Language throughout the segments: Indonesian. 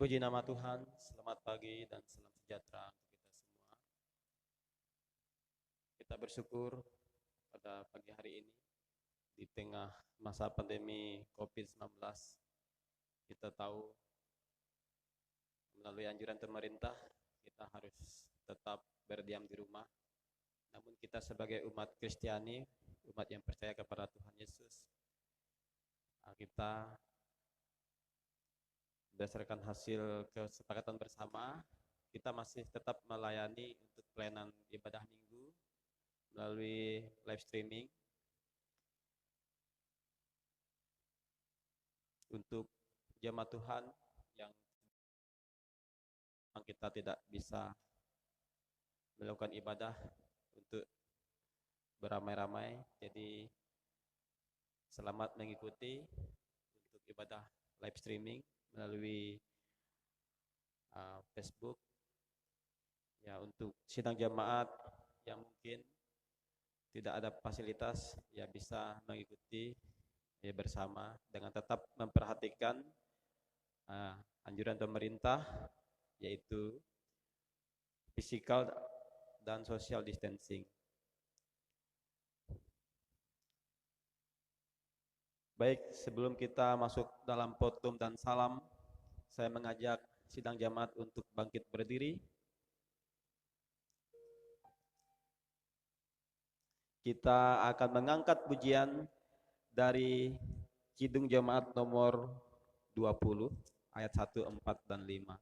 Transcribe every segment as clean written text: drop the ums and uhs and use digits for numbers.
Puji nama Tuhan, selamat pagi dan salam sejahtera untuk kita semua. Kita bersyukur pada pagi hari ini di tengah masa pandemi COVID-19. Kita tahu melalui anjuran pemerintah kita harus tetap berdiam di rumah. Namun kita sebagai umat Kristiani, umat yang percaya kepada Tuhan Yesus, kita berdasarkan hasil kesepakatan bersama, kita masih tetap melayani untuk pelayanan ibadah minggu melalui live streaming. Untuk jemaat Tuhan yang kita tidak bisa melakukan ibadah untuk beramai-ramai, jadi selamat mengikuti untuk ibadah live streaming melalui Facebook. Ya, untuk sidang jemaat yang mungkin tidak ada fasilitas, ya bisa mengikuti ya bersama dengan tetap memperhatikan anjuran pemerintah, yaitu physical dan social distancing. Baik, sebelum kita masuk dalam pottum dan salam, saya mengajak sidang jemaat untuk bangkit berdiri. Kita akan mengangkat pujian dari Kidung Jemaat nomor 20, ayat 1, 4, dan 5.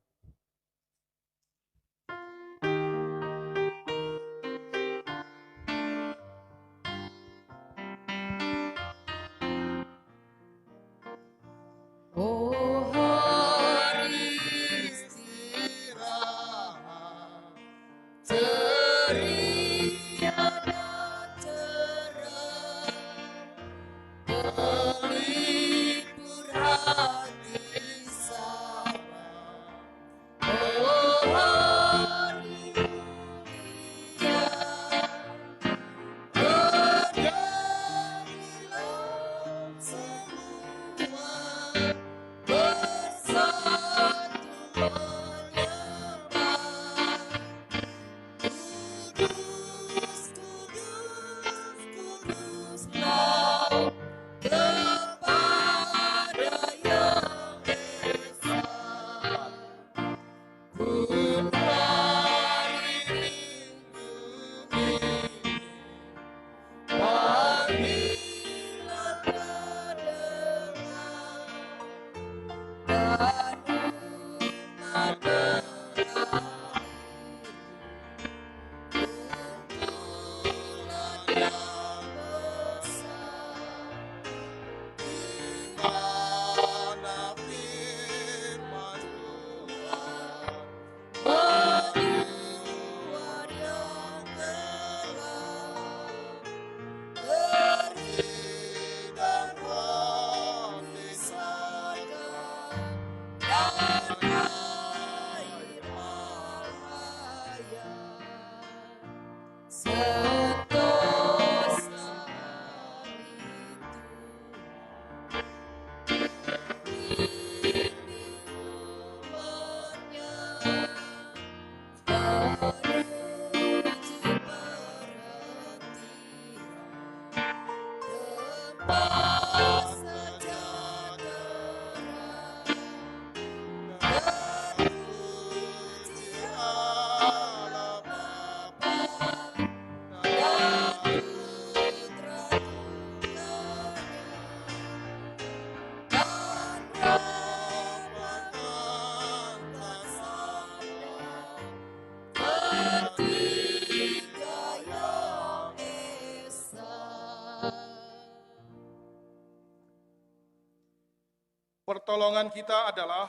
Pertolongan kita adalah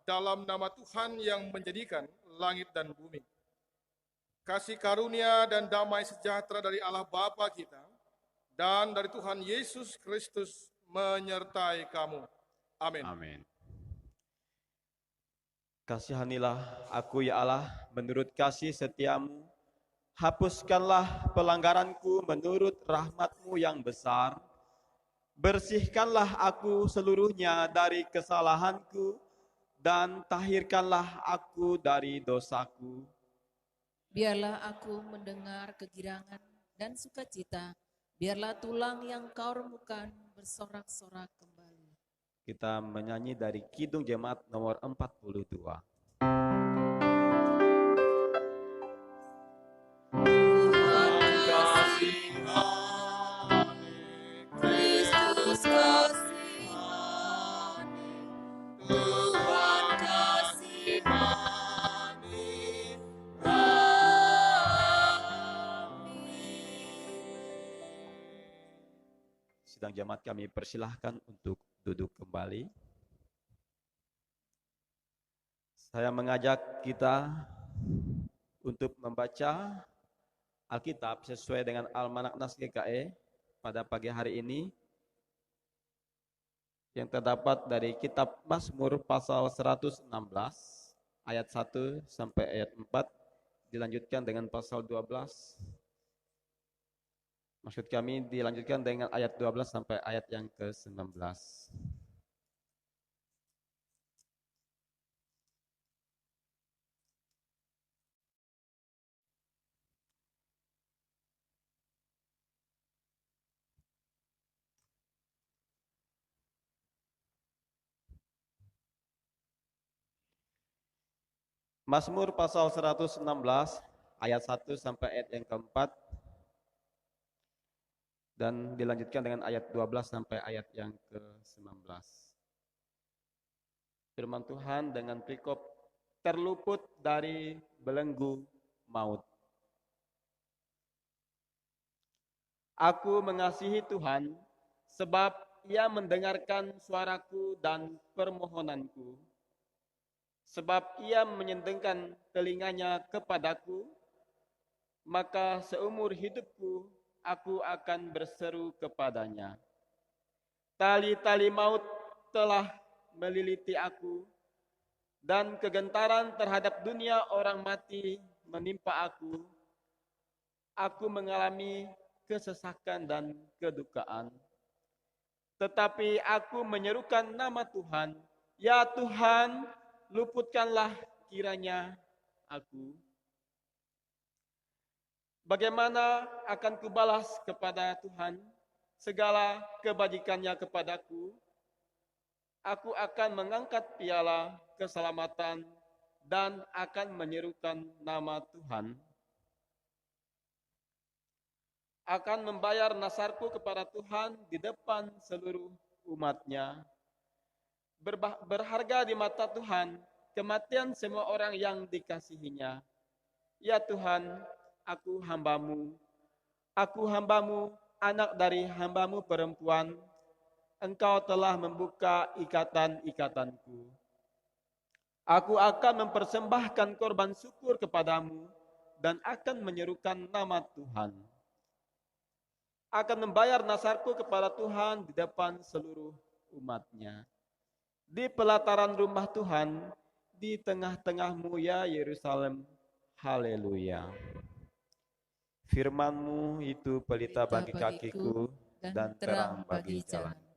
dalam nama Tuhan yang menjadikan langit dan bumi. Kasih karunia dan damai sejahtera dari Allah Bapa kita dan dari Tuhan Yesus Kristus menyertai kamu. Amin. Amin. Kasihanilah aku ya Allah menurut kasih setiamu. Hapuskanlah pelanggaranku menurut rahmat-Mu yang besar. Bersihkanlah aku seluruhnya dari kesalahanku dan tahirkanlah aku dari dosaku. Biarlah aku mendengar kegirangan dan sukacita, biarlah tulang yang kau remukan bersorak-sorak kembali. Kita menyanyi dari Kidung Jemaat nomor 42. Tuhan kasihani, Kristus kasihani, Tuhan kasihani kami. Sidang jemaat kami persilahkan untuk duduk kembali. Saya mengajak kita untuk membaca Alkitab sesuai dengan Almanak Nas GKE pada pagi hari ini yang terdapat dari kitab Mazmur pasal 116 ayat 1 sampai ayat 4, dilanjutkan dengan pasal 12. Maksud kami dilanjutkan dengan ayat 12 sampai ayat yang ke-19. Mazmur pasal 116 ayat 1 sampai ayat yang keempat dan dilanjutkan dengan ayat 12 sampai ayat yang ke-19. Firman Tuhan dengan perikop terluput dari belenggu maut. Aku mengasihi Tuhan sebab Ia mendengarkan suaraku dan permohonanku. Sebab Ia menyentengkan telinganya kepadaku, maka seumur hidupku aku akan berseru kepadanya. Tali-tali maut telah meliliti aku, dan kegentaran terhadap dunia orang mati menimpa aku. Aku mengalami kesesakan dan kedukaan. Tetapi aku menyerukan nama Tuhan, ya Tuhan, luputkanlah kiranya aku. Bagaimana akan kubalas kepada Tuhan segala kebajikannya kepadaku? Aku akan mengangkat piala keselamatan dan akan menyerukan nama Tuhan. Akan membayar nasarku kepada Tuhan di depan seluruh umat-Nya. Berharga di mata Tuhan kematian semua orang yang dikasihinya. Ya Tuhan, aku hambamu, anak dari hambamu perempuan. Engkau telah membuka ikatan-ikatanku. Aku akan mempersembahkan korban syukur kepadamu dan akan menyerukan nama Tuhan. Akan membayar nasarku kepada Tuhan di depan seluruh umat-Nya. Di pelataran rumah Tuhan, di tengah-tengahmu ya Yerusalem. Haleluya. Firman-Mu itu pelita bagi kakiku dan terang bagi jalanku.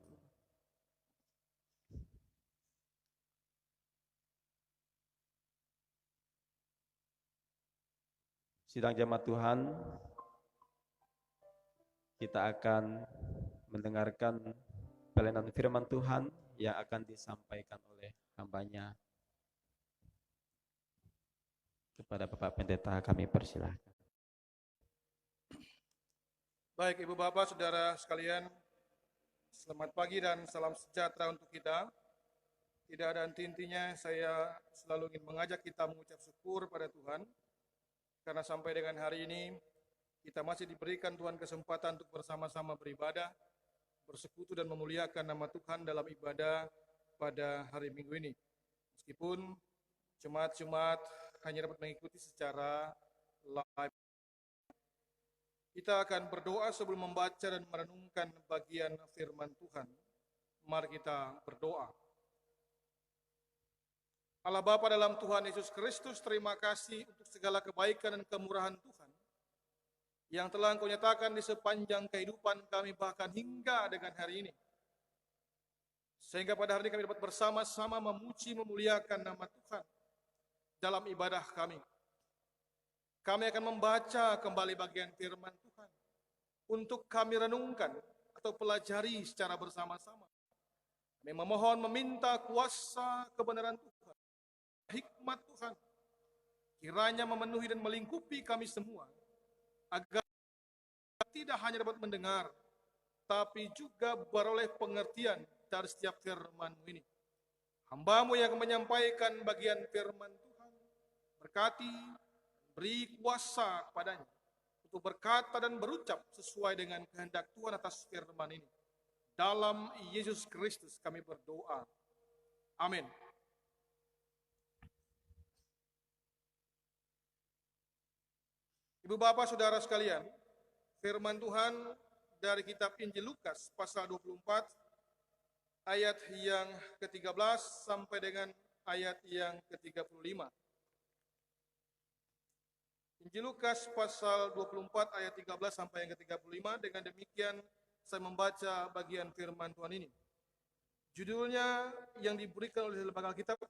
Sidang jemaat Tuhan, kita akan mendengarkan pelayanan firman Tuhan yang akan disampaikan oleh hamba-Nya. Kepada Bapak Pendeta kami persilahkan. Baik, Ibu Bapak, Saudara sekalian, selamat pagi dan salam sejahtera untuk kita. Tidak ada henti-hentinya saya selalu ingin mengajak kita mengucap syukur pada Tuhan, karena sampai dengan hari ini kita masih diberikan Tuhan kesempatan untuk bersama-sama beribadah, bersekutu dan memuliakan nama Tuhan dalam ibadah pada hari Minggu ini. Meskipun jemaat-jemaat hanya dapat mengikuti secara live. Kita akan berdoa sebelum membaca dan merenungkan bagian firman Tuhan. Mari kita berdoa. Allah Bapa dalam Tuhan Yesus Kristus, terima kasih untuk segala kebaikan dan kemurahan Tuhan yang telah Engkau nyatakan di sepanjang kehidupan kami bahkan hingga dengan hari ini. Sehingga pada hari ini kami dapat bersama-sama memuji memuliakan nama Tuhan dalam ibadah kami. Kami akan membaca kembali bagian firman Tuhan untuk kami renungkan atau pelajari secara bersama-sama. Kami memohon meminta kuasa kebenaran Tuhan, hikmat Tuhan, kiranya memenuhi dan melingkupi kami semua, agar tidak hanya dapat mendengar, tapi juga beroleh pengertian dari setiap firman-Mu ini. Hamba-Mu yang menyampaikan bagian firman Tuhan, berkati, beri kuasa kepadanya untuk berkata dan berucap sesuai dengan kehendak Tuhan atas firman ini. Dalam Yesus Kristus kami berdoa. Amin. Ibu bapak saudara sekalian, firman Tuhan dari kitab Injil Lukas pasal 24 ayat yang ke-13 sampai dengan ayat yang ke-35. Injil Lukas pasal 24 ayat 13 sampai yang ke-35. Dengan demikian saya membaca bagian firman Tuhan ini. Judulnya yang diberikan oleh lembaga Alkitab,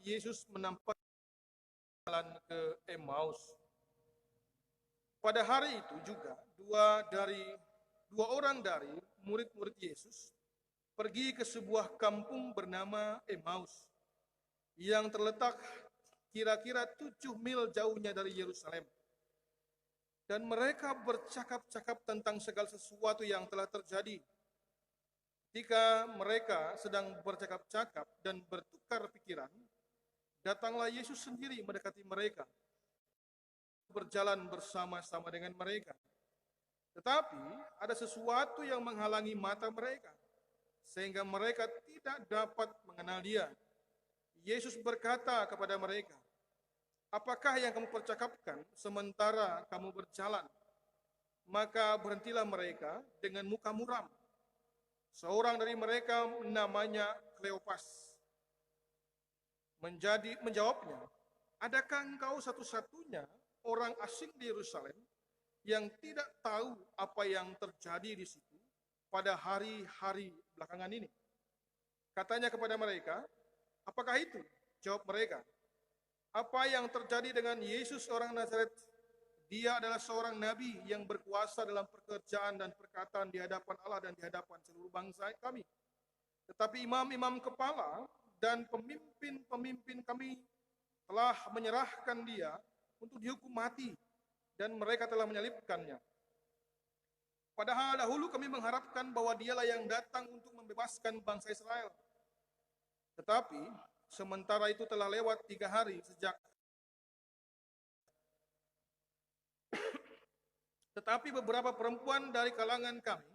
Yesus menampakkan jalan ke Emmaus. Pada hari itu juga dua orang dari murid-murid Yesus pergi ke sebuah kampung bernama Emmaus yang terletak kira-kira 7 mil jauhnya dari Yerusalem. Dan mereka bercakap-cakap tentang segala sesuatu yang telah terjadi. Ketika mereka sedang bercakap-cakap dan bertukar pikiran, datanglah Yesus sendiri mendekati mereka, berjalan bersama-sama dengan mereka. Tetapi ada sesuatu yang menghalangi mata mereka, sehingga mereka tidak dapat mengenal Dia. Yesus berkata kepada mereka, "Apakah yang kamu percakapkan sementara kamu berjalan?" Maka berhentilah mereka dengan muka muram. Seorang dari mereka namanya Kleopas menjawabnya, "Adakah engkau satu-satunya orang asing di Yerusalem yang tidak tahu apa yang terjadi di situ pada hari-hari belakangan ini?" Katanya kepada mereka, "Apakah itu?" Jawab mereka, "Apa yang terjadi dengan Yesus orang Nazaret? Dia adalah seorang nabi yang berkuasa dalam pekerjaan dan perkataan di hadapan Allah dan di hadapan seluruh bangsa kami. Tetapi imam-imam kepala dan pemimpin-pemimpin kami telah menyerahkan dia untuk dihukum mati, dan mereka telah menyalibkannya. Padahal dahulu kami mengharapkan bahwa dialah yang datang untuk membebaskan bangsa Israel. Tetapi sementara itu telah lewat 3 hari sejak. Tetapi beberapa perempuan dari kalangan kami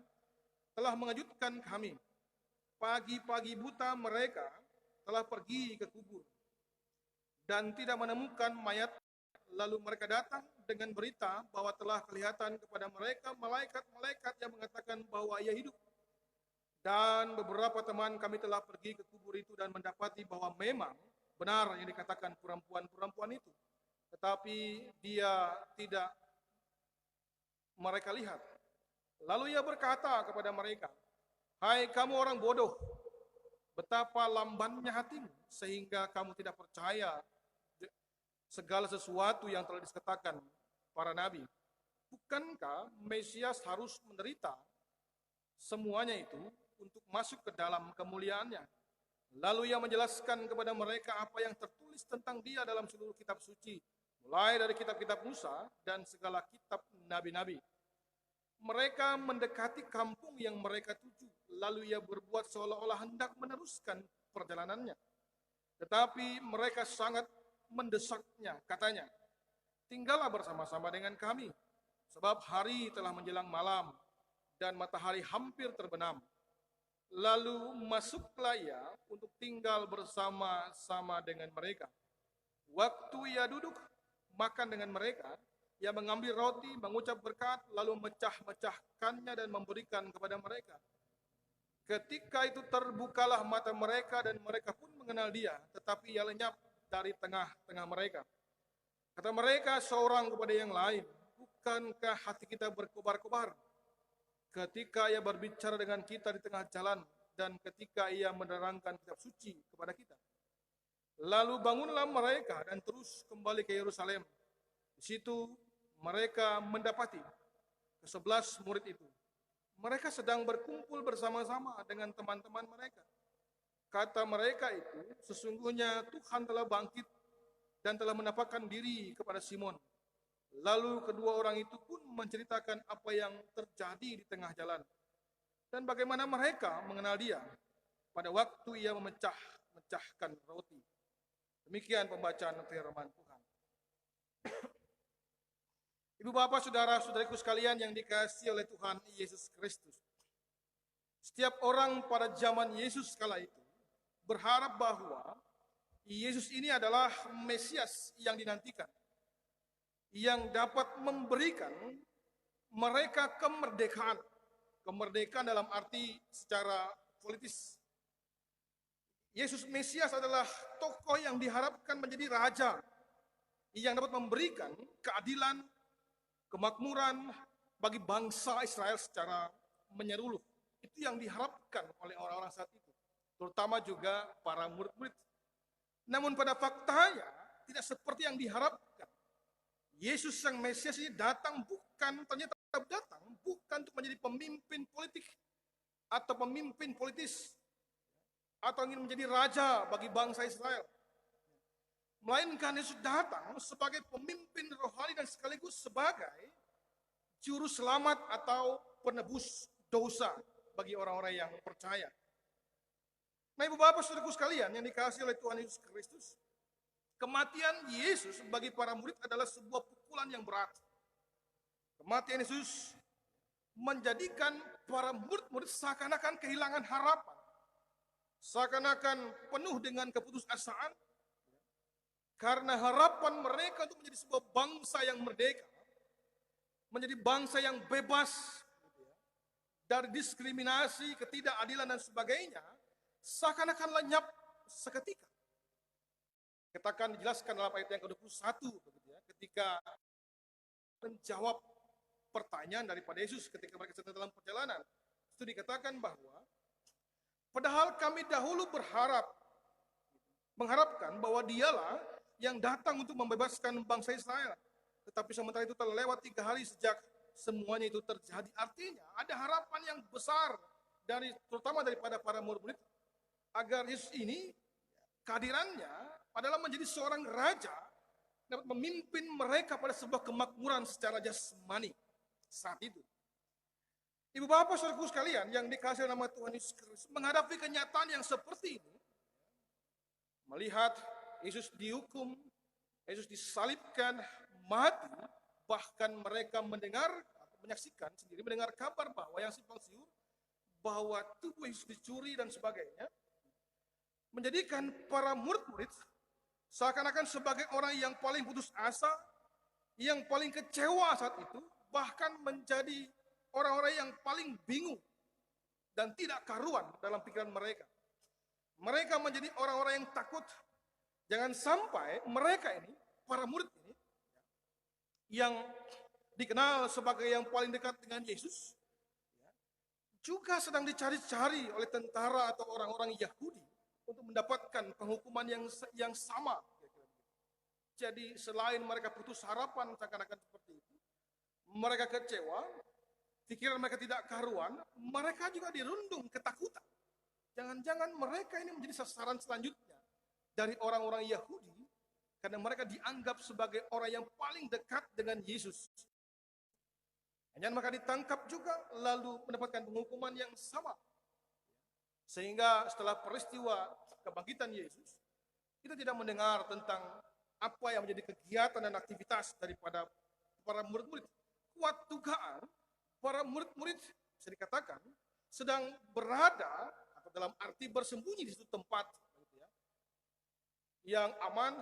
telah mengejutkan kami. Pagi-pagi buta mereka telah pergi ke kubur dan tidak menemukan mayat. Lalu mereka datang dengan berita bahwa telah kelihatan kepada mereka malaikat-malaikat yang mengatakan bahwa ia hidup. Dan beberapa teman kami telah pergi ke kubur itu dan mendapati bahwa memang benar yang dikatakan perempuan-perempuan itu. Tetapi dia tidak mereka lihat. Lalu ia berkata kepada mereka, "Hai kamu orang bodoh, betapa lambannya hatimu sehingga kamu tidak percaya segala sesuatu yang telah dikatakan para nabi. Bukankah Mesias harus menderita semuanya itu untuk masuk ke dalam kemuliaannya?" Lalu ia menjelaskan kepada mereka apa yang tertulis tentang dia dalam seluruh kitab suci, mulai dari kitab-kitab Musa dan segala kitab nabi-nabi. Mereka mendekati kampung yang mereka tuju, lalu ia berbuat seolah-olah hendak meneruskan perjalanannya. Tetapi mereka sangat mendesaknya, katanya, "Tinggallah bersama-sama dengan kami, sebab hari telah menjelang malam dan matahari hampir terbenam." Lalu masuklah ia untuk tinggal bersama-sama dengan mereka. Waktu ia duduk makan dengan mereka, ia mengambil roti, mengucap berkat, lalu mecah-mecahkannya dan memberikan kepada mereka. Ketika itu terbukalah mata mereka dan mereka pun mengenal dia, tetapi ia lenyap dari tengah-tengah mereka. Kata mereka seorang kepada yang lain, "Bukankah hati kita berkobar-kobar ketika ia berbicara dengan kita di tengah jalan dan ketika ia menerangkan kitab suci kepada kita. Lalu bangunlah mereka dan terus kembali ke Yerusalem. Di situ mereka mendapati ke-11 murid itu. Mereka sedang berkumpul bersama-sama dengan teman-teman mereka. Kata mereka itu, sesungguhnya Tuhan telah bangkit dan telah menampakkan diri kepada Simon. Lalu kedua orang itu pun menceritakan apa yang terjadi di tengah jalan dan bagaimana mereka mengenal dia pada waktu ia memecahkan roti. Demikian pembacaan firman Tuhan. Ibu bapak saudara-saudariku sekalian yang dikasihi oleh Tuhan Yesus Kristus. Setiap orang pada zaman Yesus kala itu berharap bahwa Yesus ini adalah Mesias yang dinantikan, yang dapat memberikan mereka kemerdekaan. Kemerdekaan dalam arti secara politis. Yesus Mesias adalah tokoh yang diharapkan menjadi raja yang dapat memberikan keadilan, kemakmuran bagi bangsa Israel secara menyeluruh. Itu yang diharapkan oleh orang-orang saat itu, terutama juga para murid-murid. Namun pada faktanya tidak seperti yang diharapkan. Yesus sang Mesias ini datang bukan untuk menjadi pemimpin politik atau pemimpin politis atau ingin menjadi raja bagi bangsa Israel. Melainkan Yesus datang sebagai pemimpin rohani dan sekaligus sebagai juru selamat atau penebus dosa bagi orang-orang yang percaya. Nah, ibu bapak saudaraku sekalian yang dikasihi oleh Tuhan Yesus Kristus, kematian Yesus bagi para murid adalah sebuah pukulan yang berat. Kematian Yesus menjadikan para murid-murid seakan-akan kehilangan harapan, seakan-akan penuh dengan keputusasaan, karena harapan mereka untuk menjadi sebuah bangsa yang merdeka, menjadi bangsa yang bebas dari diskriminasi, ketidakadilan dan sebagainya, seakan-akan lenyap seketika. Katakan dijelaskan dalam ayat yang ke-21 ketika menjawab pertanyaan daripada Yesus ketika mereka sedang dalam perjalanan. Itu dikatakan bahwa padahal kami dahulu mengharapkan bahwa dialah yang datang untuk membebaskan bangsa Israel. Tetapi sementara itu telah lewat 3 hari sejak semuanya itu terjadi. Artinya ada harapan yang besar terutama daripada para murid-murid agar Yesus ini kehadirannya adalah menjadi seorang raja dapat memimpin mereka pada sebuah kemakmuran secara jasmani saat itu. Ibu bapak saudaraku sekalian yang dikasihi nama Tuhan Yesus Kristus, menghadapi kenyataan yang seperti ini, melihat Yesus dihukum, Yesus disalibkan, mati, bahkan mereka menyaksikan sendiri, mendengar kabar bahwa yang simpang siur, bahwa tubuh Yesus dicuri dan sebagainya, menjadikan para murid-murid seakan-akan sebagai orang yang paling putus asa, yang paling kecewa saat itu, bahkan menjadi orang-orang yang paling bingung dan tidak karuan dalam pikiran mereka. Mereka menjadi orang-orang yang takut. Jangan sampai mereka ini, para murid ini, yang dikenal sebagai yang paling dekat dengan Yesus, juga sedang dicari-cari oleh tentara atau orang-orang Yahudi untuk mendapatkan penghukuman yang sama. Jadi selain mereka putus harapan seakan-akan seperti itu, mereka kecewa, pikiran mereka tidak karuan, mereka juga dirundung ketakutan. Jangan-jangan mereka ini menjadi sasaran selanjutnya dari orang-orang Yahudi karena mereka dianggap sebagai orang yang paling dekat dengan Yesus. Dan maka ditangkap juga lalu mendapatkan penghukuman yang sama. Sehingga setelah peristiwa kebangkitan Yesus, kita tidak mendengar tentang apa yang menjadi kegiatan dan aktivitas daripada para murid-murid. Kuat dugaan para murid-murid bisa dikatakan sedang berada atau dalam arti bersembunyi di suatu tempat yang aman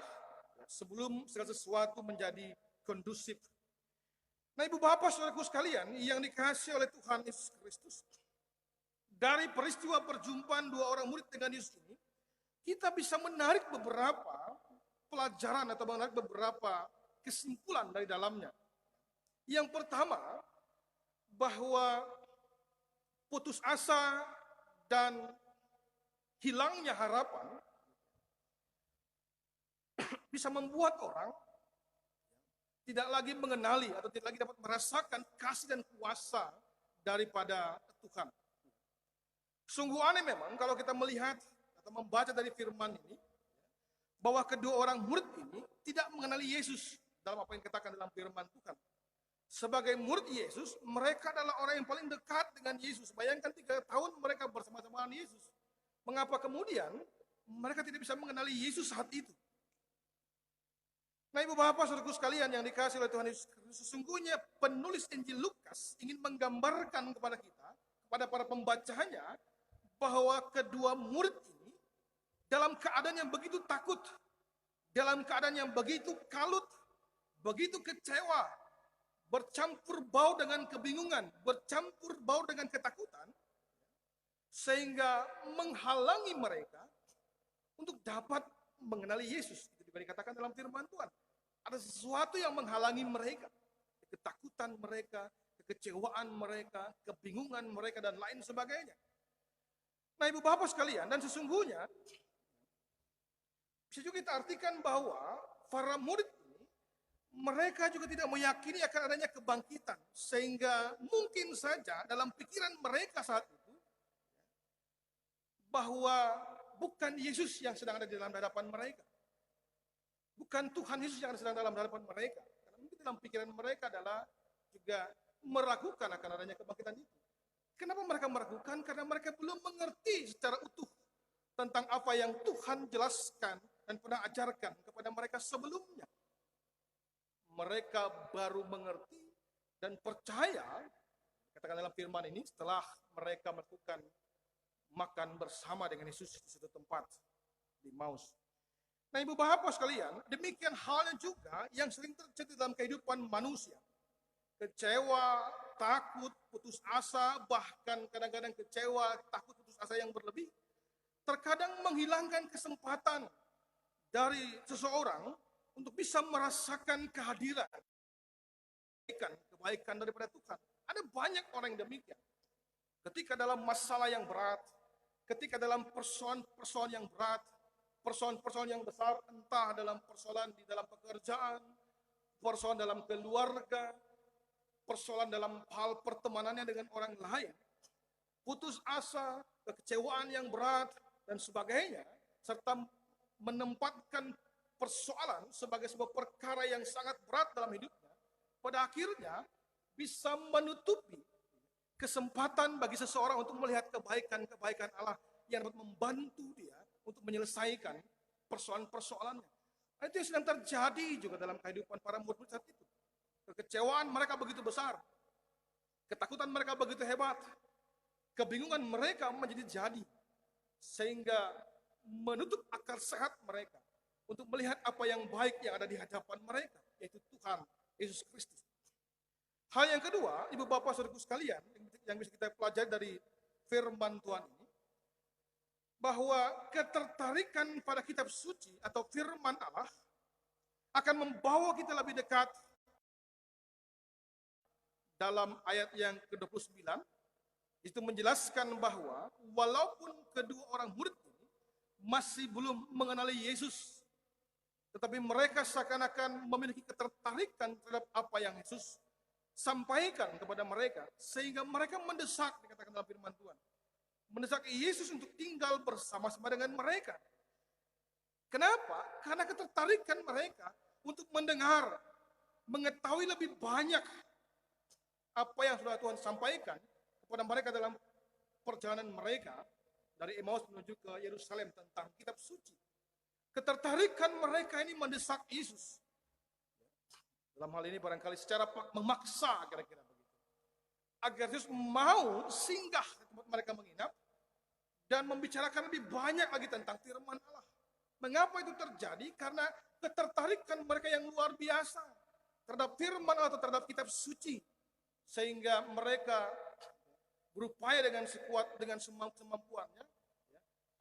sebelum segala sesuatu menjadi kondusif. Nah, ibu bapak saudaraku sekalian yang dikasihi oleh Tuhan Yesus Kristus, dari peristiwa perjumpaan 2 orang murid dengan Yesus ini, kita bisa menarik beberapa pelajaran atau menarik beberapa kesimpulan dari dalamnya. Yang pertama, bahwa putus asa dan hilangnya harapan bisa membuat orang tidak lagi mengenali atau tidak lagi dapat merasakan kasih dan kuasa daripada Tuhan. Sungguh aneh memang kalau kita melihat atau membaca dari firman ini, bahwa kedua orang murid ini tidak mengenali Yesus dalam apa yang dikatakan dalam firman Tuhan. Sebagai murid Yesus, mereka adalah orang yang paling dekat dengan Yesus. Bayangkan 3 tahun mereka bersama-sama dengan Yesus. Mengapa kemudian mereka tidak bisa mengenali Yesus saat itu? Nah, Ibu Bapak, Saudaraku sekalian yang dikasihi oleh Tuhan Yesus Kristus, sesungguhnya penulis Injil Lukas ingin menggambarkan kepada kita, kepada para pembacanya, bahwa kedua murid ini dalam keadaan yang begitu takut, dalam keadaan yang begitu kalut, begitu kecewa, bercampur bau dengan kebingungan, bercampur bau dengan ketakutan, sehingga menghalangi mereka untuk dapat mengenali Yesus. Itu dikatakan dalam firman Tuhan. Ada sesuatu yang menghalangi mereka, ketakutan mereka, kekecewaan mereka, kebingungan mereka, dan lain sebagainya. Nah, Ibu Bapak sekalian, dan sesungguhnya bisa juga kita artikan bahwa para murid ini, mereka juga tidak meyakini akan adanya kebangkitan, sehingga mungkin saja dalam pikiran mereka saat itu bahwa bukan Yesus yang sedang ada di dalam hadapan mereka, bukan Tuhan Yesus yang sedang dalam hadapan mereka. Karena mungkin dalam pikiran mereka adalah juga meragukan akan adanya kebangkitan itu. Kenapa mereka meragukan? Karena mereka belum mengerti secara utuh tentang apa yang Tuhan jelaskan dan pernah ajarkan kepada mereka sebelumnya. Mereka baru mengerti dan percaya, katakan dalam firman ini, setelah mereka melakukan makan bersama dengan Yesus di suatu tempat di Maus. Nah, Ibu Bapak sekalian, demikian halnya juga yang sering terjadi dalam kehidupan manusia. Kecewa, takut, putus asa, bahkan kadang-kadang kecewa, takut, putus asa yang berlebih, terkadang menghilangkan kesempatan dari seseorang untuk bisa merasakan kehadiran, kebaikan daripada Tuhan. Ada banyak orang yang demikian. Ketika dalam masalah yang berat, ketika dalam persoalan yang berat, persoalan yang besar, entah dalam persoalan di dalam pekerjaan, persoalan dalam keluarga, persoalan dalam hal pertemanannya dengan orang lain, putus asa, kekecewaan yang berat, dan sebagainya, serta menempatkan persoalan sebagai sebuah perkara yang sangat berat dalam hidupnya, pada akhirnya bisa menutupi kesempatan bagi seseorang untuk melihat kebaikan-kebaikan Allah yang dapat membantu dia untuk menyelesaikan persoalan-persoalannya. Nah, itu yang sedang terjadi juga dalam kehidupan para murid saat itu. Kekecewaan mereka begitu besar, ketakutan mereka begitu hebat, kebingungan mereka menjadi jadi, sehingga menutup akal sehat mereka untuk melihat apa yang baik yang ada di hadapan mereka, yaitu Tuhan Yesus Kristus. Hal yang kedua, Ibu Bapak Saudaraku sekalian, yang bisa kita pelajari dari firman Tuhan ini, bahwa ketertarikan pada kitab suci atau firman Allah akan membawa kita lebih dekat. Dalam ayat yang ke-29, itu menjelaskan bahwa walaupun kedua orang murid ini masih belum mengenali Yesus, tetapi mereka seakan-akan memiliki ketertarikan terhadap apa yang Yesus sampaikan kepada mereka, sehingga mereka mendesak, dikatakan dalam firman Tuhan, mendesak Yesus untuk tinggal bersama-sama dengan mereka. Kenapa? Karena ketertarikan mereka untuk mendengar, mengetahui lebih banyak apa yang sudah Tuhan sampaikan kepada mereka dalam perjalanan mereka dari Emmaus menuju ke Yerusalem tentang kitab suci. Ketertarikan mereka ini mendesak Yesus. Dalam hal ini barangkali secara memaksa kira-kira begitu. Agar Yesus mau singgah ke tempat mereka menginap dan membicarakan lebih banyak lagi tentang firman Allah. Mengapa itu terjadi? Karena ketertarikan mereka yang luar biasa terhadap firman Allah atau terhadap kitab suci. Sehingga mereka berupaya dengan sekuat, dengan semampuannya,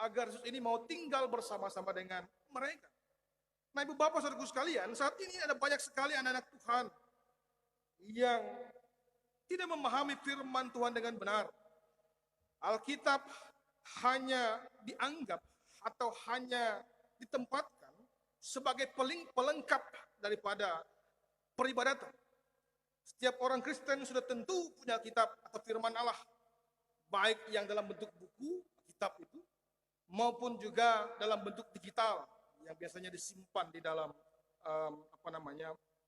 agar Yesus ini mau tinggal bersama-sama dengan mereka. Nah, Ibu Bapak Saudaraku sekalian, saat ini ada banyak sekali anak-anak Tuhan yang tidak memahami firman Tuhan dengan benar. Alkitab hanya dianggap atau hanya ditempatkan sebagai pelengkap daripada peribadatan. Setiap orang Kristen sudah tentu punya kitab atau firman Allah, baik yang dalam bentuk buku, kitab itu, maupun juga dalam bentuk digital yang biasanya disimpan di dalam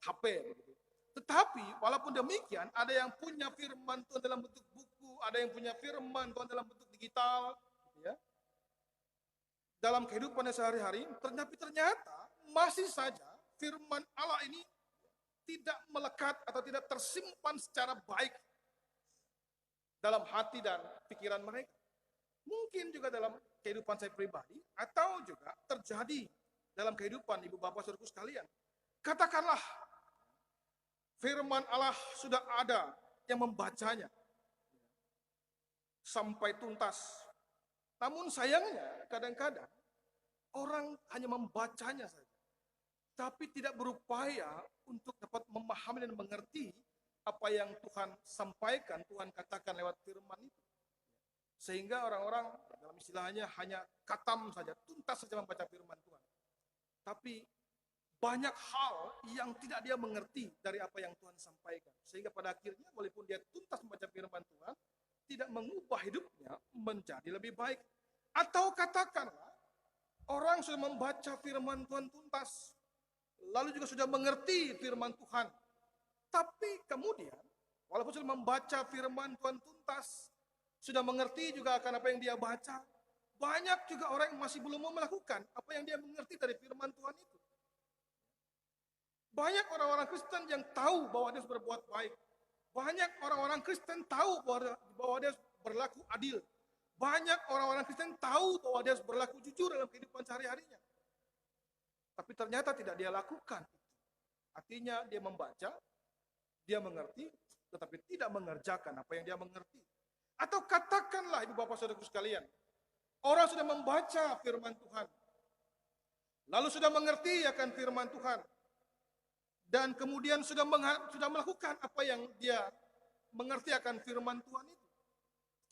HP. Begitu. Tetapi walaupun demikian, ada yang punya firman Tuhan dalam bentuk buku, ada yang punya firman Tuhan dalam bentuk digital, ya. Dalam kehidupannya sehari-hari, ternyata masih saja firman Allah ini tidak melekat atau tidak tersimpan secara baik dalam hati dan pikiran mereka. Mungkin juga dalam kehidupan saya pribadi atau juga terjadi dalam kehidupan ibu bapak saudaraku sekalian. Katakanlah firman Allah sudah ada yang membacanya sampai tuntas. Namun sayangnya kadang-kadang orang hanya membacanya saja, tapi tidak berupaya untuk dapat memahami dan mengerti apa yang Tuhan sampaikan, Tuhan katakan lewat firman itu. Sehingga orang-orang dalam istilahnya hanya katam saja, tuntas saja membaca firman Tuhan. Tapi banyak hal yang tidak dia mengerti dari apa yang Tuhan sampaikan. Sehingga pada akhirnya walaupun dia tuntas membaca firman Tuhan, tidak mengubah hidupnya menjadi lebih baik. Atau katakanlah, orang sudah membaca firman Tuhan tuntas, lalu juga sudah mengerti firman Tuhan. Tapi kemudian, walaupun sudah membaca firman Tuhan tuntas, sudah mengerti juga akan apa yang dia baca, banyak juga orang yang masih belum mau melakukan apa yang dia mengerti dari firman Tuhan itu. Banyak orang-orang Kristen yang tahu bahwa dia harus berbuat baik. Banyak orang-orang Kristen tahu bahwa dia harus berlaku adil. Banyak orang-orang Kristen tahu bahwa dia harus berlaku jujur dalam kehidupan sehari-harinya. Tapi ternyata tidak dia lakukan. Artinya dia membaca, dia mengerti, tetapi tidak mengerjakan apa yang dia mengerti. Atau katakanlah ibu bapak saudaraku sekalian, orang sudah membaca firman Tuhan, lalu sudah mengerti akan firman Tuhan, dan kemudian sudah melakukan apa yang dia mengerti akan firman Tuhan itu.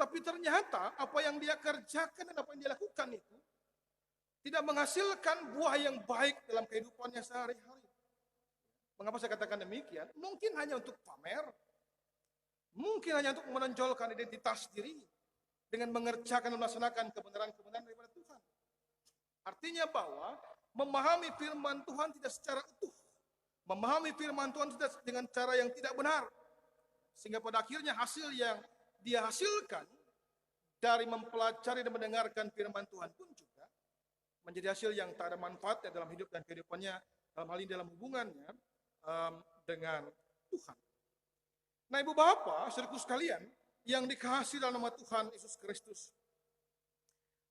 Tapi ternyata apa yang dia kerjakan dan apa yang dia lakukan itu tidak menghasilkan buah yang baik dalam kehidupannya sehari-hari. Mengapa saya katakan demikian? Mungkin hanya untuk pamer, mungkin hanya untuk menonjolkan identitas diri dengan mengerjakan dan melaksanakan kebenaran-kebenaran daripada Tuhan. Artinya bahwa memahami firman Tuhan tidak secara utuh, memahami firman Tuhan tidak dengan cara yang tidak benar, sehingga pada akhirnya hasil yang dia hasilkan dari mempelajari dan mendengarkan firman Tuhan pun juga menjadi hasil yang tak ada manfaatnya dalam hidup dan kehidupannya, dalam hal ini dalam hubungannya dengan Tuhan. Nah ibu bapak, saudaraku sekalian, yang dikasihi dalam nama Tuhan Yesus Kristus.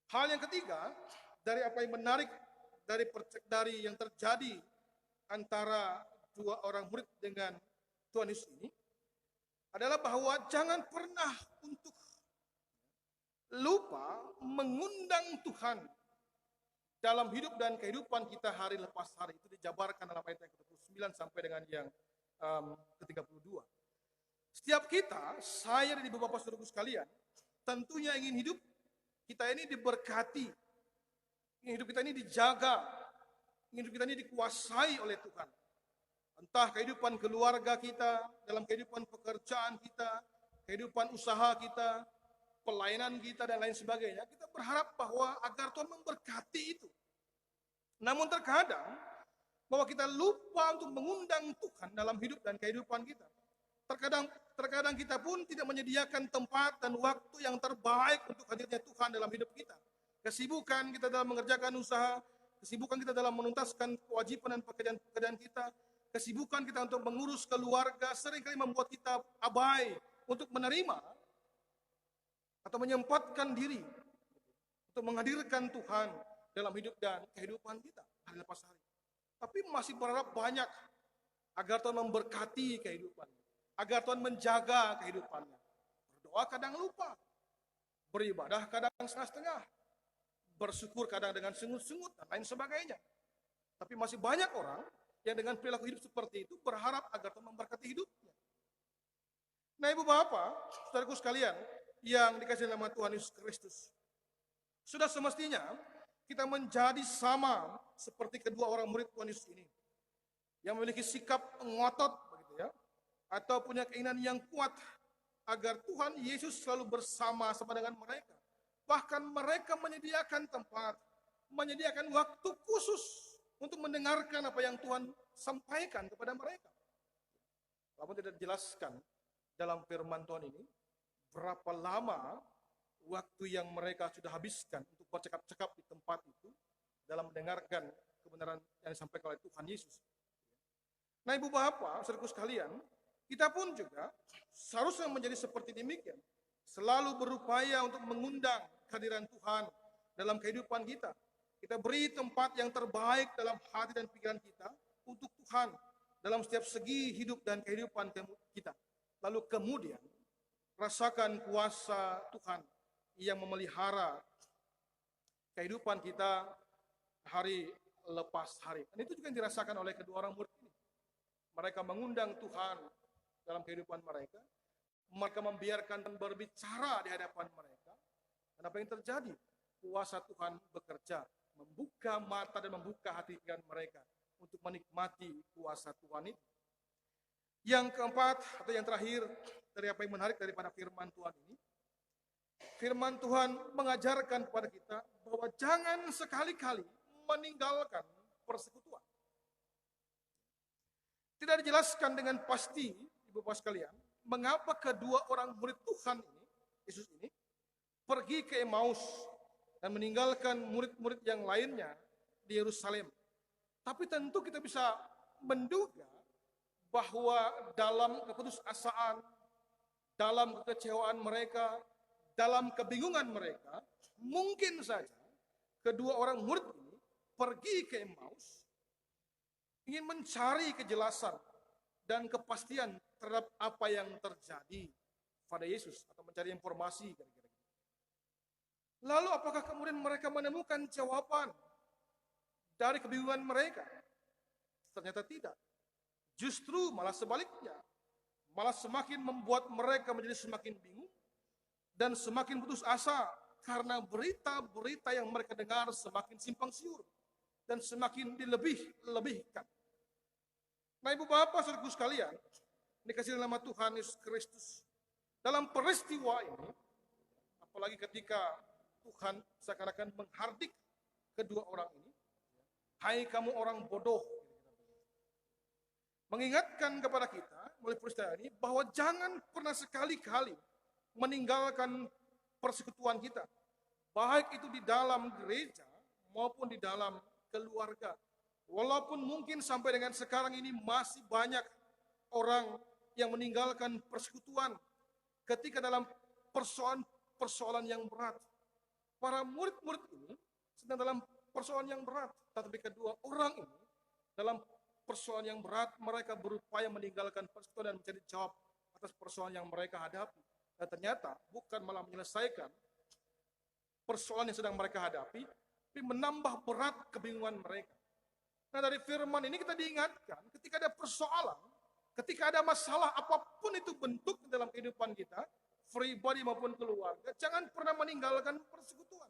Hal yang ketiga, dari apa yang menarik dari yang terjadi antara dua orang murid dengan Tuhan Yesus ini, adalah bahwa jangan pernah untuk lupa mengundang Tuhan dalam hidup dan kehidupan kita hari lepas hari. Itu dijabarkan dalam ayat yang ke-29 sampai dengan yang ke-32. Setiap kita, saya dan ibu bapak saudaraku sekalian, tentunya ingin hidup kita ini diberkati, ingin hidup kita ini dijaga, ingin hidup kita ini dikuasai oleh Tuhan. Entah kehidupan keluarga kita, dalam kehidupan pekerjaan kita, kehidupan usaha kita, pelayanan kita, dan lain sebagainya. Kita berharap bahwa agar Tuhan memberkati itu. Namun terkadang, bahwa kita lupa untuk mengundang Tuhan dalam hidup dan kehidupan kita. Terkadang kita pun tidak menyediakan tempat dan waktu yang terbaik untuk hadirnya Tuhan dalam hidup kita. Kesibukan kita dalam mengerjakan usaha, kesibukan kita dalam menuntaskan kewajiban dan pekerjaan kita, kesibukan kita untuk mengurus keluarga seringkali membuat kita abai untuk menerima atau menyempatkan diri untuk menghadirkan Tuhan dalam hidup dan kehidupan kita hari lepas hari. Tapi masih berharap banyak agar Tuhan memberkati kehidupannya, agar Tuhan menjaga kehidupannya. Berdoa kadang lupa, beribadah kadang setengah-setengah, bersyukur kadang dengan sengut-sengut dan lain sebagainya. Tapi masih banyak orang yang dengan perilaku hidup seperti itu berharap agar Tuhan memberkati hidupnya. Nah ibu bapak, saudaraku sekalian yang dikasihi nama Tuhan Yesus Kristus, Sudah semestinya kita menjadi sama seperti kedua orang murid Tuhan Yesus ini, yang memiliki sikap ngotot begitu ya, atau punya keinginan yang kuat agar Tuhan Yesus selalu bersama-sama dengan mereka. Bahkan mereka menyediakan tempat, menyediakan waktu khusus untuk mendengarkan apa yang Tuhan sampaikan kepada mereka. Namun tidak dijelaskan dalam firman Tuhan ini berapa lama waktu yang mereka sudah habiskan untuk bercakap-cakap di tempat itu dalam mendengarkan kebenaran yang disampaikan oleh Tuhan Yesus. Nah, Ibu Bapak, saudaraku sekalian, kita pun juga seharusnya menjadi seperti demikian. Selalu berupaya untuk mengundang kehadiran Tuhan dalam kehidupan kita. Kita beri tempat yang terbaik dalam hati dan pikiran kita untuk Tuhan dalam setiap segi hidup dan kehidupan kita. Lalu kemudian rasakan kuasa Tuhan yang memelihara kehidupan kita hari lepas hari. Dan itu juga yang dirasakan oleh kedua orang murid ini. Mereka mengundang Tuhan dalam kehidupan mereka. Mereka membiarkan dan berbicara di hadapan mereka. Dan apa yang terjadi? Kuasa Tuhan bekerja, membuka mata dan membuka hati pikiran mereka untuk menikmati kuasa Tuhan itu. Yang keempat atau yang terakhir dari apa yang menarik daripada firman Tuhan ini, firman Tuhan mengajarkan kepada kita bahwa jangan sekali-kali meninggalkan persekutuan. Tidak dijelaskan dengan pasti, Ibu Bapak sekalian, mengapa kedua orang murid Tuhan ini, Yesus ini, pergi ke Emmaus dan meninggalkan murid-murid yang lainnya di Yerusalem. Tapi tentu kita bisa menduga bahwa dalam keputusasaan, dalam kekecewaan mereka, dalam kebingungan mereka, mungkin saja kedua orang murid ini pergi ke Emmaus ingin mencari kejelasan dan kepastian terhadap apa yang terjadi pada Yesus atau mencari informasi kira-kira. Lalu apakah kemudian mereka menemukan jawaban dari kebingungan mereka? Ternyata tidak. Justru malah sebaliknya. Malah semakin membuat mereka menjadi semakin bingung dan semakin putus asa karena berita-berita yang mereka dengar semakin simpang siur dan semakin dilebih-lebihkan. Nah, Ibu Bapak, saudaraku sekalian, dikasih nama Tuhan Yesus Kristus. Dalam peristiwa ini, apalagi ketika Tuhan seakan-akan menghardik kedua orang ini, hai kamu orang bodoh, mengingatkan kepada kita melalui peristiwa ini bahwa jangan pernah sekali-kali meninggalkan persekutuan kita, baik itu di dalam gereja maupun di dalam keluarga. Walaupun mungkin sampai dengan sekarang ini masih banyak orang yang meninggalkan persekutuan ketika dalam persoalan yang berat. Para murid-murid ini sedang dalam persoalan yang berat, tetapi kedua orang ini dalam persoalan yang berat mereka berupaya meninggalkan persekutuan dan mencari jawab atas persoalan yang mereka hadapi. Dan ternyata bukan malah menyelesaikan persoalan yang sedang mereka hadapi, tapi menambah berat kebingungan mereka. Nah, dari firman ini kita diingatkan ketika ada persoalan, ketika ada masalah apapun itu bentuk dalam kehidupan kita, pribadi maupun keluarga, jangan pernah meninggalkan persekutuan.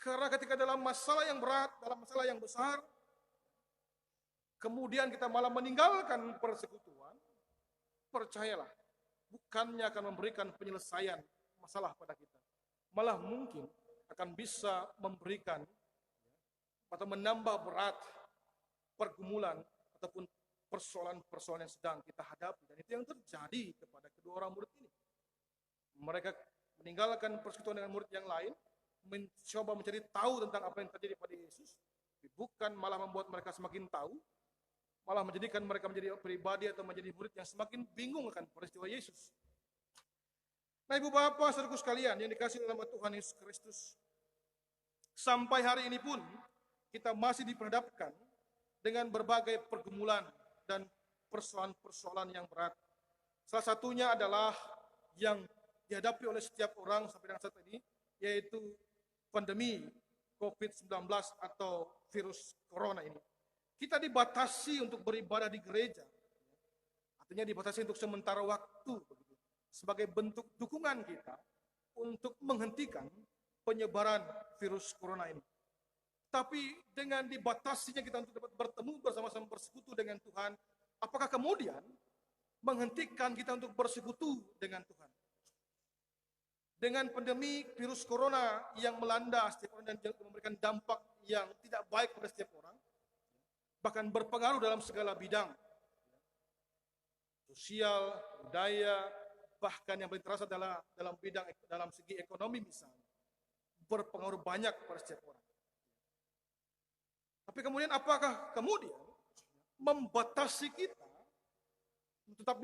Karena ketika dalam masalah yang berat, dalam masalah yang besar, kemudian kita malah meninggalkan persekutuan, percayalah, bukannya akan memberikan penyelesaian masalah pada kita, malah mungkin akan bisa memberikan atau menambah berat pergumulan ataupun persoalan-persoalan yang sedang kita hadapi. Dan itu yang terjadi kepada kedua orang murid ini. Mereka meninggalkan persekutuan dengan murid yang lain, mencoba mencari tahu tentang apa yang terjadi pada Yesus, bukan malah membuat mereka semakin tahu, malah menjadikan mereka menjadi pribadi atau menjadi murid yang semakin bingung akan peristiwa Yesus. Nah, Ibu Bapak, saudaraku sekalian yang dikasihi dalam nama Tuhan Yesus Kristus, sampai hari ini pun kita masih diperhadapkan dengan berbagai pergumulan dan persoalan-persoalan yang berat. Salah satunya adalah yang dihadapi oleh setiap orang sampai dengan saat ini, yaitu pandemi COVID-19 atau virus corona ini. Kita dibatasi untuk beribadah di gereja. Artinya dibatasi untuk sementara waktu, sebagai bentuk dukungan kita untuk menghentikan penyebaran virus corona ini. Tapi dengan dibatasinya kita untuk dapat bertemu bersama-sama bersekutu dengan Tuhan, apakah kemudian menghentikan kita untuk bersekutu dengan Tuhan? Dengan pandemi virus corona yang melanda setiap orang dan memberikan dampak yang tidak baik pada setiap orang, bahkan berpengaruh dalam segala bidang, sosial, budaya, bahkan yang paling terasa dalam segi ekonomi misalnya, berpengaruh banyak pada setiap orang. Tapi kemudian apakah kemudian membatasi kita tetap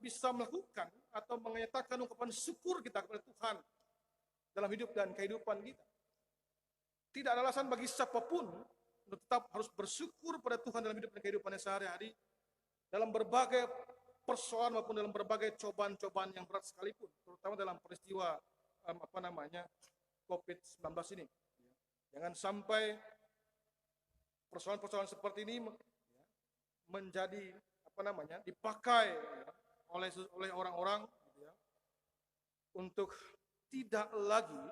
bisa melakukan atau menyatakan ungkapan syukur kita kepada Tuhan dalam hidup dan kehidupan kita? Tidak ada alasan bagi siapapun untuk tetap harus bersyukur pada Tuhan dalam hidup dan kehidupannya sehari-hari, dalam berbagai persoalan maupun dalam berbagai cobaan-cobaan yang berat sekalipun, terutama dalam peristiwa COVID-19 ini. Jangan sampai persoalan-persoalan seperti ini menjadi dipakai oleh orang-orang untuk tidak lagi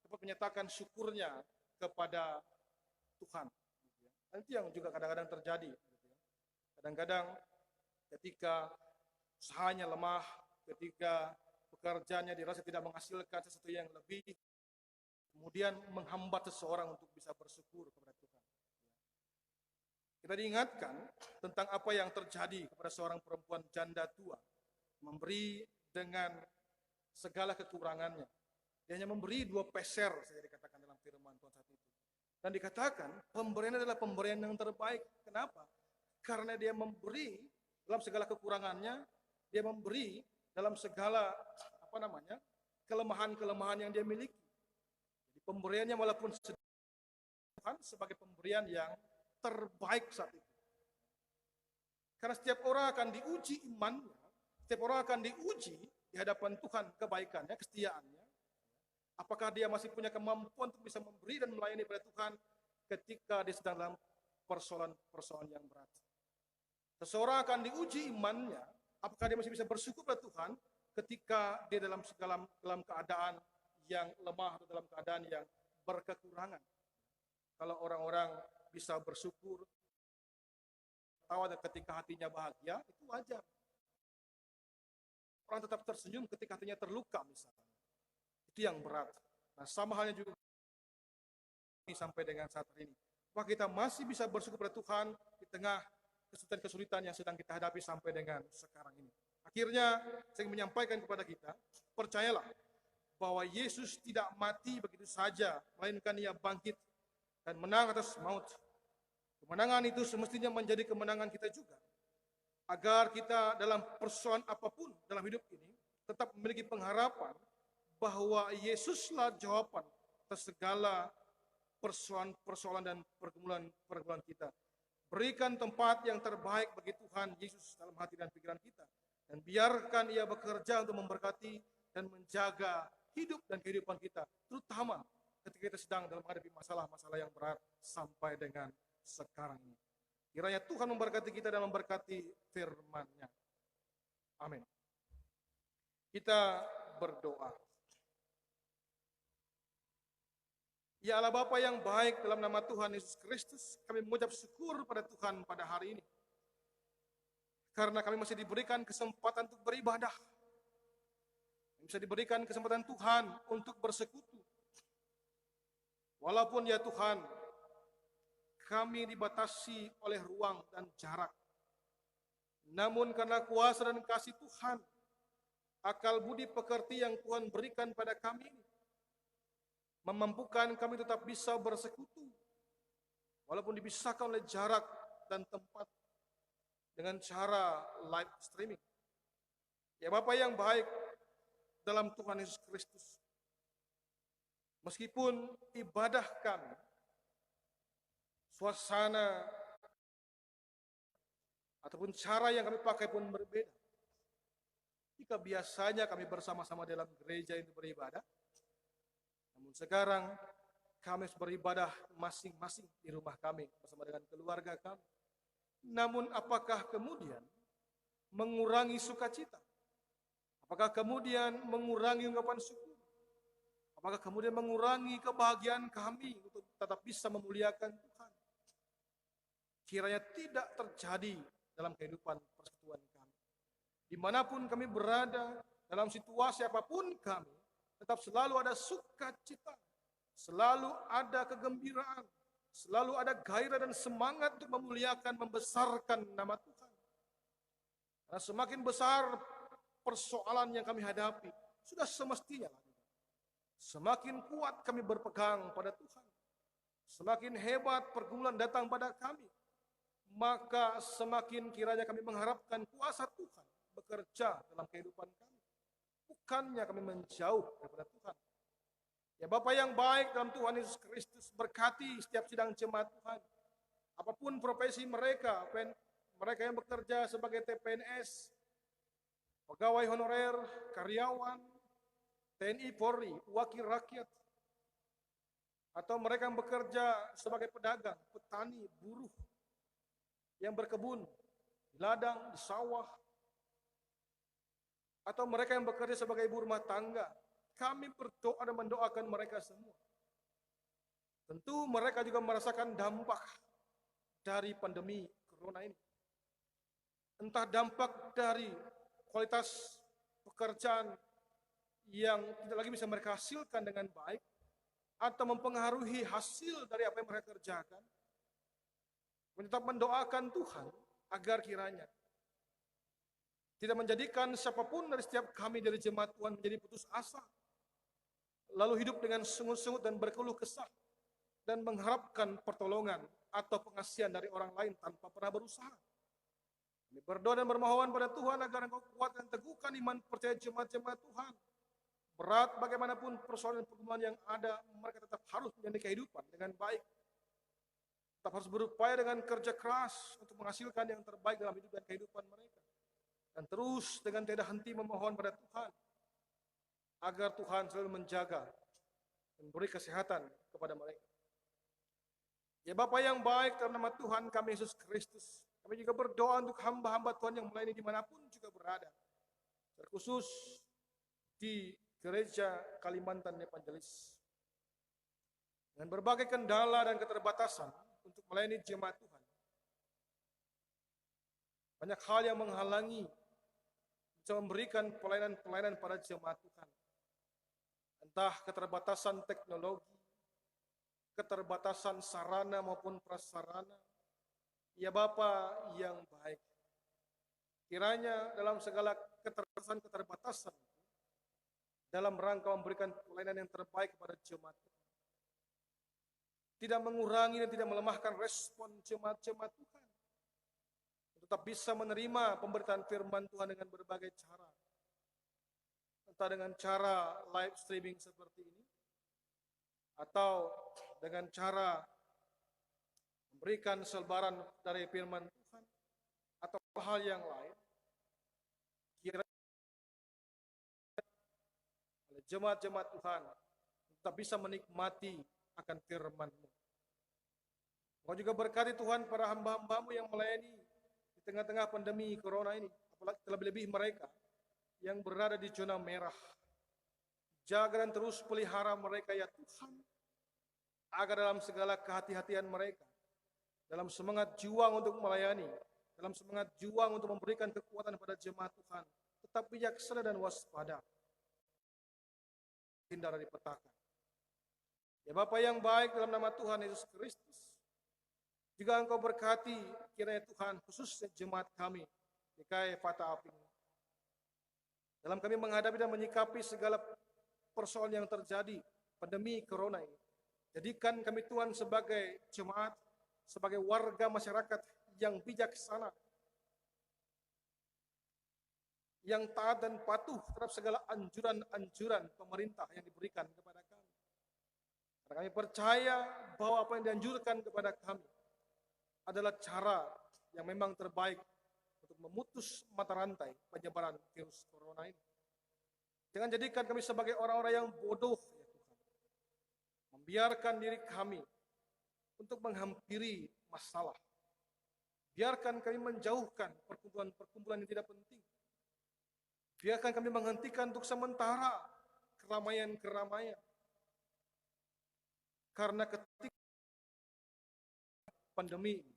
dapat menyatakan syukurnya kepada Tuhan. Nanti yang juga kadang-kadang terjadi. Kadang-kadang ketika usahanya lemah, ketika pekerjaannya dirasa tidak menghasilkan sesuatu yang lebih, kemudian menghambat seseorang untuk bisa bersyukur kepada Tuhan. Kita diingatkan tentang apa yang terjadi kepada seorang perempuan janda tua, memberi dengan segala kekurangannya. Dia hanya memberi 2 peser, saya dikatakan dalam firman Tuhan saat itu. Dan dikatakan pemberian adalah pemberian yang terbaik. Kenapa? Karena dia memberi dalam segala kekurangannya, dia memberi dalam segala kelemahan-kelemahan yang dia miliki. Jadi pemberiannya walaupun Tuhan sebagai pemberian yang terbaik saat itu. Karena setiap orang akan diuji imannya, setiap orang akan diuji di hadapan Tuhan kebaikannya, kesetiaannya. Apakah dia masih punya kemampuan untuk bisa memberi dan melayani pada Tuhan ketika dia sedang dalam persoalan-persoalan yang berat. Seseorang akan diuji imannya, apakah dia masih bisa bersyukur pada Tuhan ketika dia dalam keadaan yang lemah atau dalam keadaan yang berkekurangan. Kalau orang-orang bisa bersyukur, tawa ketika hatinya bahagia, itu wajar. Orang tetap tersenyum ketika hatinya terluka misalnya. Itu yang berat. Nah, sama halnya juga sampai dengan saat ini. Apakah kita masih bisa bersyukur pada Tuhan di tengah kesulitan-kesulitan yang sedang kita hadapi sampai dengan sekarang ini? Akhirnya, saya ingin menyampaikan kepada kita, percayalah bahwa Yesus tidak mati begitu saja, melainkan Ia bangkit dan menang atas maut. Kemenangan itu semestinya menjadi kemenangan kita juga. Agar kita dalam persoalan apapun dalam hidup ini tetap memiliki pengharapan bahwa Yesuslah jawaban atas segala persoalan dan pergumulan kita. Berikan tempat yang terbaik bagi Tuhan Yesus dalam hati dan pikiran kita. Dan biarkan Ia bekerja untuk memberkati dan menjaga hidup dan kehidupan kita, terutama ketika kita sedang dalam menghadapi masalah-masalah yang berat sampai dengan sekarang ini. Kiranya Tuhan memberkati kita dan memberkati firman-Nya. Amin. Kita berdoa. Ya Allah Bapa yang baik, dalam nama Tuhan Yesus Kristus, kami mengucap syukur pada Tuhan pada hari ini. Karena kami masih diberikan kesempatan untuk beribadah. Bisa diberikan kesempatan Tuhan untuk bersekutu. Walaupun ya Tuhan, kami dibatasi oleh ruang dan jarak. Namun karena kuasa dan kasih Tuhan, akal budi pekerti yang Tuhan berikan pada kami ini, memampukan kami tetap bisa bersekutu, walaupun dipisahkan oleh jarak dan tempat dengan cara live streaming. Ya Bapa yang baik, dalam Tuhan Yesus Kristus, meskipun ibadah kami, suasana ataupun cara yang kami pakai pun berbeda. Jika biasanya kami bersama-sama dalam gereja itu beribadah, namun sekarang kami harus beribadah masing-masing di rumah kami bersama dengan keluarga kami. Namun apakah kemudian mengurangi sukacita? Apakah kemudian mengurangi ungkapan syukur? Apakah kemudian mengurangi kebahagiaan kami untuk tetap bisa memuliakan Tuhan? Kiranya tidak terjadi dalam kehidupan persekutuan kami. Dimanapun kami berada, dalam situasi apapun kami, tetap selalu ada sukacita, selalu ada kegembiraan, selalu ada gairah dan semangat untuk memuliakan, membesarkan nama Tuhan. Karena semakin besar persoalan yang kami hadapi, sudah semestinya semakin kuat kami berpegang pada Tuhan. Semakin hebat pergumulan datang pada kami, maka semakin kiranya kami mengharapkan kuasa Tuhan bekerja dalam kehidupan kami. Bukannya kami menjauh daripada Tuhan. Ya Bapa yang baik dalam Tuhan Yesus Kristus, berkati setiap sidang jemaat Tuhan. Apapun profesi mereka, mereka yang bekerja sebagai TPNS, pegawai honorer, karyawan, TNI Polri, wakil rakyat, atau mereka yang bekerja sebagai pedagang, petani, buruh, yang berkebun di ladang, di sawah, atau mereka yang bekerja sebagai ibu rumah tangga, kami berdoa dan mendoakan mereka semua. Tentu mereka juga merasakan dampak dari pandemi corona ini. Entah dampak dari kualitas pekerjaan yang tidak lagi bisa mereka hasilkan dengan baik, atau mempengaruhi hasil dari apa yang mereka kerjakan. Tetap mendoakan Tuhan agar kiranya tidak menjadikan siapapun dari setiap kami dari jemaat Tuhan menjadi putus asa, lalu hidup dengan sungut-sungut dan berkeluh kesah, dan mengharapkan pertolongan atau pengasihan dari orang lain tanpa pernah berusaha. Kami berdoa dan bermohon pada Tuhan agar Engkau kuatkan dan teguhkan iman percaya jemaat-jemaat Tuhan. Berat bagaimanapun persoalan pergumulan yang ada, mereka tetap harus menjalani kehidupan dengan baik. Tetap harus berupaya dengan kerja keras untuk menghasilkan yang terbaik dalam hidup dan kehidupan mereka. Dan terus dengan tiada henti memohon pada Tuhan, agar Tuhan selalu menjaga dan memberi kesehatan kepada mereka. Ya Bapa yang baik, dalam nama Tuhan kami Yesus Kristus, kami juga berdoa untuk hamba-hamba Tuhan yang melayani dimanapun juga berada. Terkhusus di Gereja Kalimantan Evangelis. Dengan berbagai kendala dan keterbatasan untuk melayani jemaat Tuhan. Banyak hal yang menghalangi bisa memberikan pelayanan-pelayanan pada jemaat Tuhan. Entah keterbatasan teknologi, keterbatasan sarana maupun prasarana. Ya Bapa yang baik, kiranya dalam segala keterbatasan dalam rangka memberikan pelayanan yang terbaik kepada jemaat Tuhan, tidak mengurangi dan tidak melemahkan respon jemaat-jemaat Tuhan, tetap bisa menerima pemberitaan firman Tuhan dengan berbagai cara, entah dengan cara live streaming seperti ini, atau dengan cara memberikan selebaran dari firman Tuhan, atau hal yang lain. Kiranya jemaat-jemaat Tuhan tetap bisa menikmati akan firman-Mu. Kau juga berkati Tuhan para hamba-hamba-Mu yang melayani di tengah-tengah pandemi corona ini, apalagi terlebih-lebih mereka yang berada di zona merah. Jaga dan terus pelihara mereka ya Tuhan, agar dalam segala kehati-hatian mereka, dalam semangat juang untuk melayani, dalam semangat juang untuk memberikan kekuatan pada jemaat Tuhan, tetap bijaksana dan waspada, hindar dari petaka. Ya Bapa yang baik, dalam nama Tuhan Yesus Kristus, juga Engkau berkati kiranya Tuhan khususnya jemaat kami di GKI Fata Aping, dalam kami menghadapi dan menyikapi segala persoalan yang terjadi pandemi corona ini. Jadikan kami Tuhan sebagai jemaat, sebagai warga masyarakat yang bijaksana, yang taat dan patuh terhadap segala anjuran-anjuran pemerintah yang diberikan kepada kami. Karena kami percaya bahwa apa yang dianjurkan kepada kami adalah cara yang memang terbaik untuk memutus mata rantai penyebaran virus corona ini. Jangan jadikan kami sebagai orang-orang yang bodoh, ya Tuhan. Membiarkan diri kami untuk menghampiri masalah. Biarkan kami menjauhkan perkumpulan-perkumpulan yang tidak penting. Biarkan kami menghentikan untuk sementara keramaian-keramaian. karena ketika pandemi ini,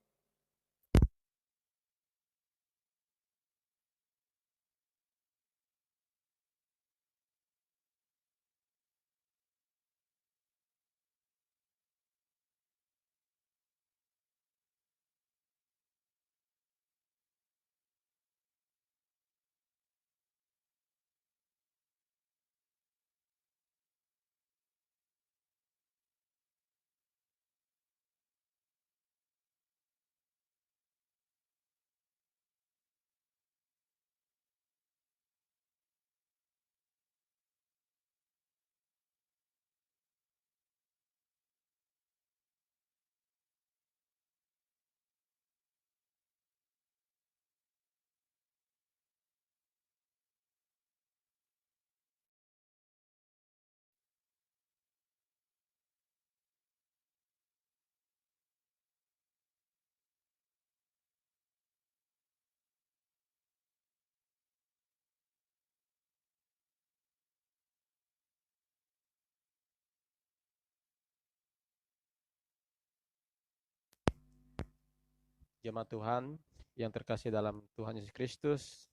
Jemaat Tuhan yang terkasih dalam Tuhan Yesus Kristus,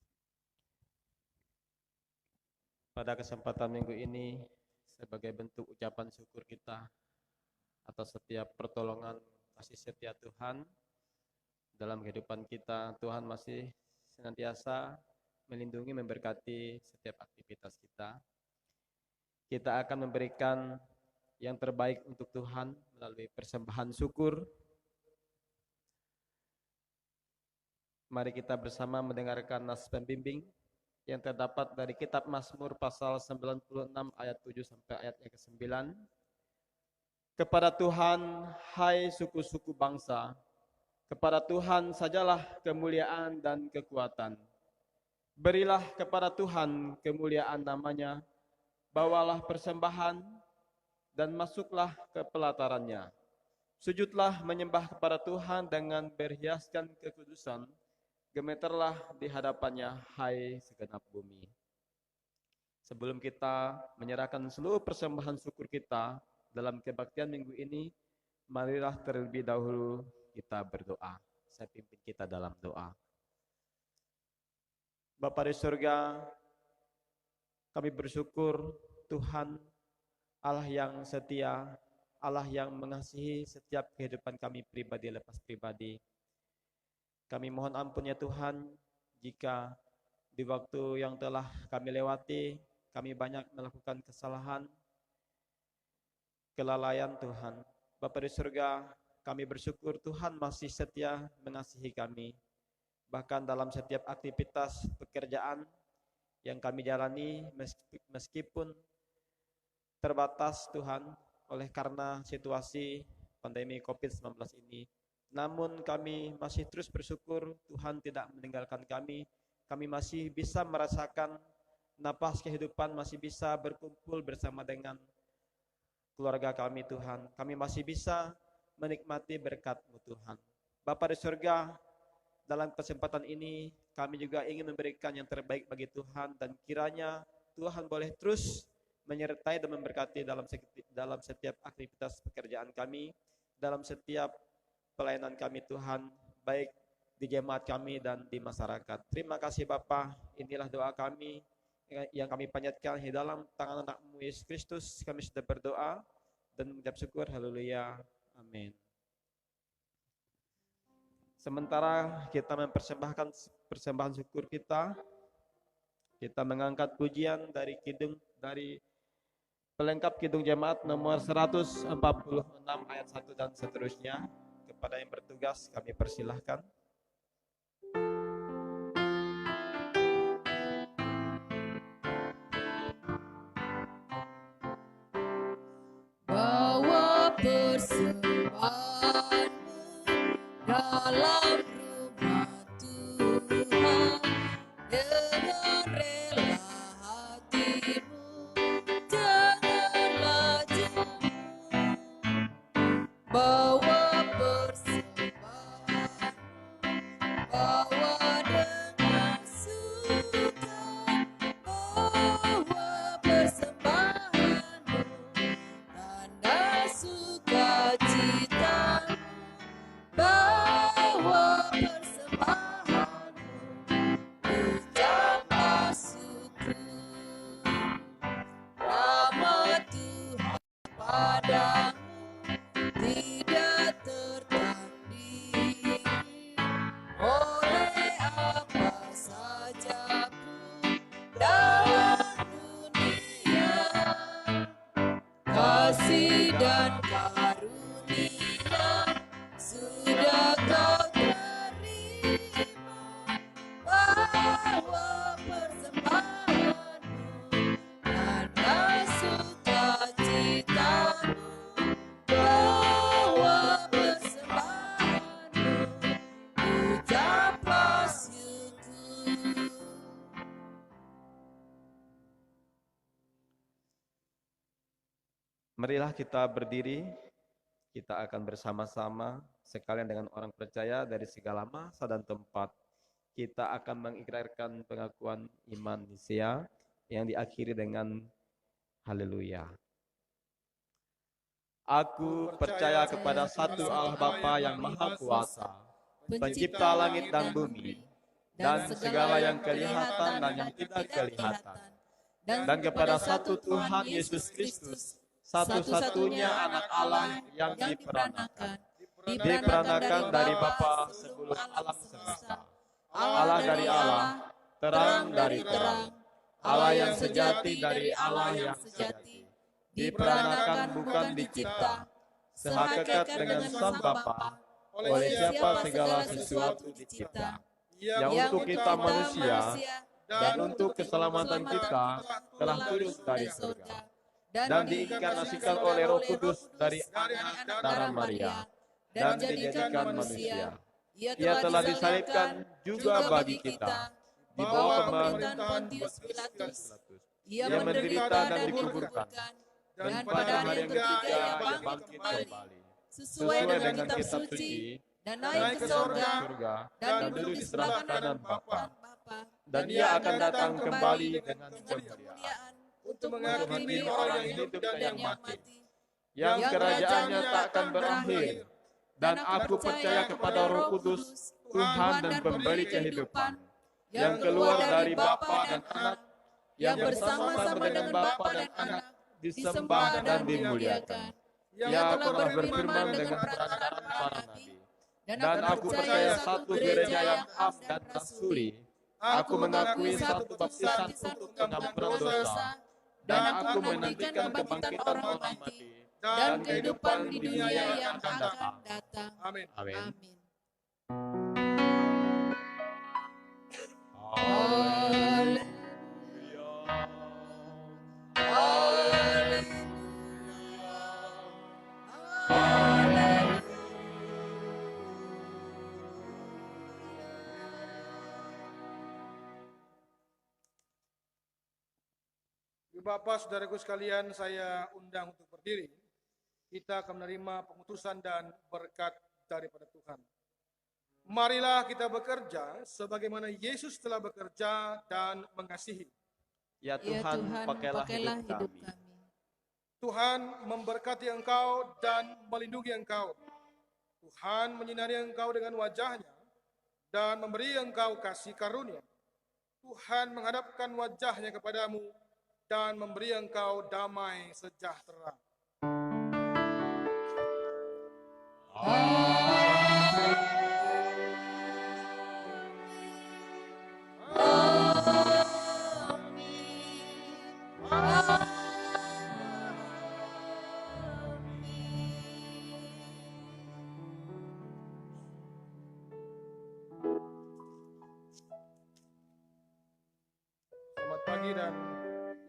pada kesempatan minggu ini sebagai bentuk ucapan syukur kita atas setiap pertolongan kasih setia Tuhan dalam kehidupan kita. Tuhan masih senantiasa melindungi, memberkati setiap aktivitas kita. Kita akan memberikan yang terbaik untuk Tuhan melalui persembahan syukur. Mari kita bersama mendengarkan nas pembimbing yang terdapat dari kitab Mazmur pasal 96 ayat 7 sampai ayat yang ke-9. Kepada Tuhan, hai suku-suku bangsa, kepada Tuhan sajalah kemuliaan dan kekuatan. Berilah kepada Tuhan kemuliaan namanya, bawalah persembahan dan masuklah ke pelatarannya. Sujudlah menyembah kepada Tuhan dengan berhiaskan kekudusan. Gemeterlah di hadapannya, hai segenap bumi. Sebelum kita menyerahkan seluruh persembahan syukur kita dalam kebaktian minggu ini, marilah terlebih dahulu kita berdoa. Saya pimpin kita dalam doa. Bapa di surga, kami bersyukur Tuhan, Allah yang setia, Allah yang mengasihi setiap kehidupan kami pribadi lepas pribadi. Kami mohon ampun ya Tuhan, jika di waktu yang telah kami lewati, kami banyak melakukan kesalahan, kelalaian Tuhan. Bapa di surga, kami bersyukur Tuhan masih setia mengasihi kami. Bahkan dalam setiap aktivitas pekerjaan yang kami jalani, meskipun terbatas Tuhan, oleh karena situasi pandemi COVID-19 ini, namun kami masih terus bersyukur Tuhan tidak meninggalkan kami. Kami masih bisa merasakan napas kehidupan, masih bisa berkumpul bersama dengan keluarga kami Tuhan. Kami masih bisa menikmati berkat-Mu Tuhan. Bapa di surga, dalam kesempatan ini kami juga ingin memberikan yang terbaik bagi Tuhan, dan kiranya Tuhan boleh terus menyertai dan memberkati dalam setiap aktivitas pekerjaan kami, dalam setiap pelayanan kami Tuhan, baik di jemaat kami dan di masyarakat. Terima kasih Bapa, inilah doa kami yang kami panjatkan di dalam tangan anak-Mu Yesus Kristus. Kami sudah berdoa dan mengucap syukur, haleluya, amin. Sementara kita mempersembahkan persembahan syukur kita mengangkat pujian dari pelengkap Kidung Jemaat nomor 146 ayat 1 dan seterusnya. Kepada yang bertugas kami persilahkan. Bawa persembahanmu dalam rumah Tuhan dengan rela hatimu, janganlah jemu. Bawa persembahanmu, bawa dengan suka, bawa persembahanmu, tanda suka Marilah kita berdiri, kita akan bersama-sama sekalian dengan orang percaya dari segala masa dan tempat. Kita akan mengikrarkan pengakuan iman Nia yang diakhiri dengan haleluya. Aku percaya kepada satu Allah Bapa yang Maha Kuasa, pencipta langit dan bumi, dan segala yang kelihatan dan yang tidak kelihatan, dan kepada satu Tuhan Yesus Kristus, satu-satunya anak Allah yang diperanakan dari Bapa sebelum alam semesta. Allah dari Allah, terang dari terang, Allah yang sejati dari Allah yang sejati, diperanakan bukan dicipta, sehakikat dengan Sang Bapa, oleh siapa segala sesuatu dicipta, yang untuk kita manusia dan untuk keselamatan kita telah turun dari surga dan diinkarnasikan oleh Roh Kudus dari anak darah Maria dan dijadikan manusia. Ia telah disalibkan juga bagi kita di bawah pemerintahan Pontius Pilatus. Ia menderita dan dikuburkan, dan pada hari yang ketiga ia bangkit kembali, sesuai dengan kitab suci, dan naik ke surga, dan duduk di sebelah kanan Bapa. Dan ia akan datang kembali dengan kemuliaan untuk menghakimi orang yang hidup dan yang mati, yang kerajaannya tak akan berakhir. Dan aku percaya kepada Roh Kudus, Tuhan dan pemberi kehidupan, yang keluar dari Bapa dan Anak, yang bersama-sama dengan Bapa dan Anak, disembah dan dimuliakan. Ia telah berfirman dengan perantaraan para nabi. Dan aku percaya satu gereja yang am dan rasuli. Aku mengakui satu baptisan untuk pengampunan dosa, dan aku menantikan kebangkitan orang mati dan kehidupan di dunia yang akan datang. Amin. Amin. Bapak, saudaraku sekalian, saya undang untuk berdiri. Kita akan menerima pengutusan dan berkat daripada Tuhan. Marilah kita bekerja sebagaimana Yesus telah bekerja dan mengasihi. Ya Tuhan, pakailah hidup kami. Tuhan memberkati engkau dan melindungi engkau. Tuhan menyinari engkau dengan wajahnya dan memberi engkau kasih karunia. Tuhan menghadapkan wajahnya kepadamu dan memberi engkau damai sejahtera. Selamat pagi dan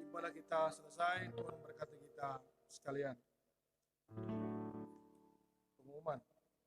ibadah kita selesai. Tuhan berkati kita sekalian. Pengumuman.